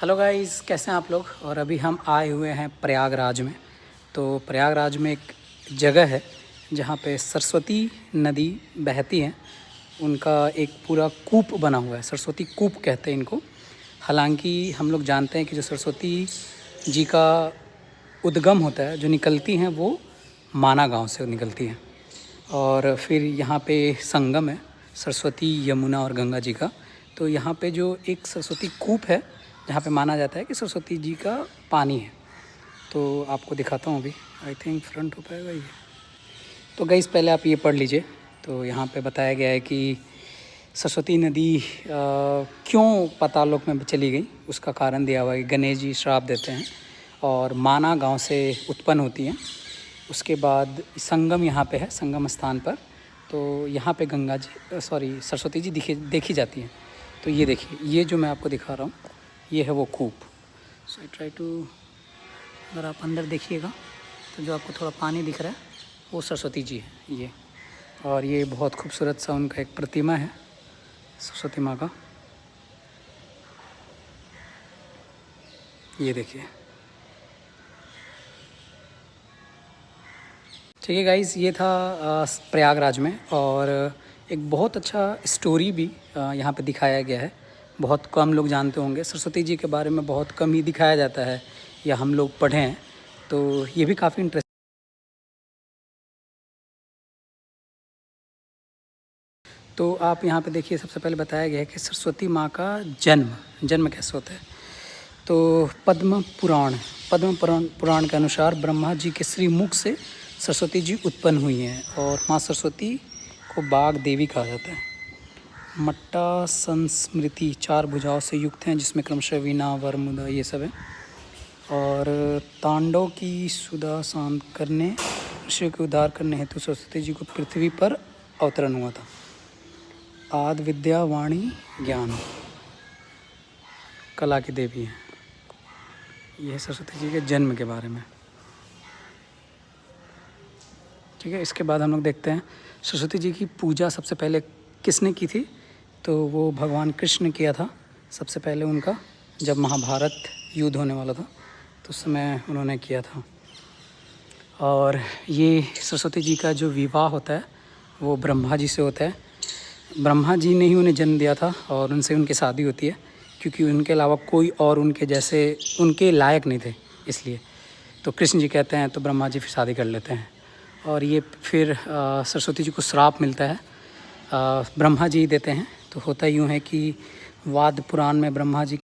Hello guys, कैसे हैं आप लोग। और अभी हम आए हुए हैं प्रयागराज में। तो प्रयागराज में एक जगह है जहाँ पे सरस्वती नदी बहती है। उनका एक पूरा कूप बना हुआ है, सरस्वती कूप कहते हैं इनको। हालांकि हम लोग जानते हैं कि जो सरस्वती जी का उद्गम होता है, जो निकलती हैं, वो माना गांव से निकलती हैं। और फिर यहाँ पे संगम है सरस्वती, यमुना और गंगा जी का। तो यहाँ पे जो एक सरस्वती कूप है, जहाँ पे माना जाता है कि सरस्वती जी का पानी है। तो आपको दिखाता हूँ अभी। आई थिंक फ्रंट हो पाएगा ये। तो गाइस, पहले आप ये पढ़ लीजिए। तो यहाँ पे बताया गया है कि सरस्वती नदी क्यों पाताल लोक में चली गई, उसका कारण दिया हुआ है। गणेश जी श्राप देते हैं और माना गांव से उत्पन्न होती हैं। उसके बाद संगम यहाँ पे है, संगम स्थान पर। तो यहाँ पे गंगा जी सरस्वती जी देखी जाती हैं। तो ये देखिए, ये जो मैं आपको दिखा रहा हूँ, ये है वो कूप। सो आई ट्राई टू, अगर आप अंदर देखिएगा तो जो आपको थोड़ा पानी दिख रहा है वो सरस्वती जी है ये। और ये बहुत खूबसूरत सा उनका एक प्रतिमा है सरस्वती माँ का। ये देखिए। ठीक है गाइज़, ये था प्रयागराज में। और एक बहुत अच्छा स्टोरी भी यहाँ पे दिखाया गया है। बहुत कम लोग जानते होंगे सरस्वती जी के बारे में, बहुत कम ही दिखाया जाता है या हम लोग पढ़े हैं। तो ये भी काफ़ी इंटरेस्टिंग। तो आप यहाँ पे देखिए, सबसे पहले बताया गया है कि सरस्वती माँ का जन्म कैसे होता है। तो पद्म पुराण के अनुसार ब्रह्मा जी के श्री मुख से सरस्वती जी उत्पन्न हुई हैं। और माँ सरस्वती को बाग देवी कहा जाता है। मट्टा संस्मृति 4 भुजाओं से युक्त हैं, जिसमें क्रमशः वीणा, वर, मुदा ये सब है। और तांडव की सुधा शांत करने, ऋषियों के उद्धार करने हेतु सरस्वती जी को पृथ्वी पर अवतरण हुआ था। आदि विद्या, वाणी, ज्ञान, कला की देवी हैं। यह है सरस्वती जी के जन्म के बारे में। ठीक है, इसके बाद हम लोग देखते हैं सरस्वती जी की पूजा सबसे पहले किसने की थी। तो वो भगवान कृष्ण ने किया था सबसे पहले उनका, जब महाभारत युद्ध होने वाला था तो उस समय उन्होंने किया था। और ये सरस्वती जी का जो विवाह होता है वो ब्रह्मा जी से होता है। ब्रह्मा जी ने ही उन्हें जन्म दिया था और उनसे उनकी शादी होती है, क्योंकि उनके अलावा कोई और उनके जैसे उनके लायक नहीं थे, इसलिए। तो कृष्ण जी कहते हैं तो ब्रह्मा जी फिर शादी कर लेते हैं। और ये फिर सरस्वती जी को श्राप मिलता है, ब्रह्मा जी देते हैं। तो होता यूँ है कि वाद पुराण में ब्रह्मा जी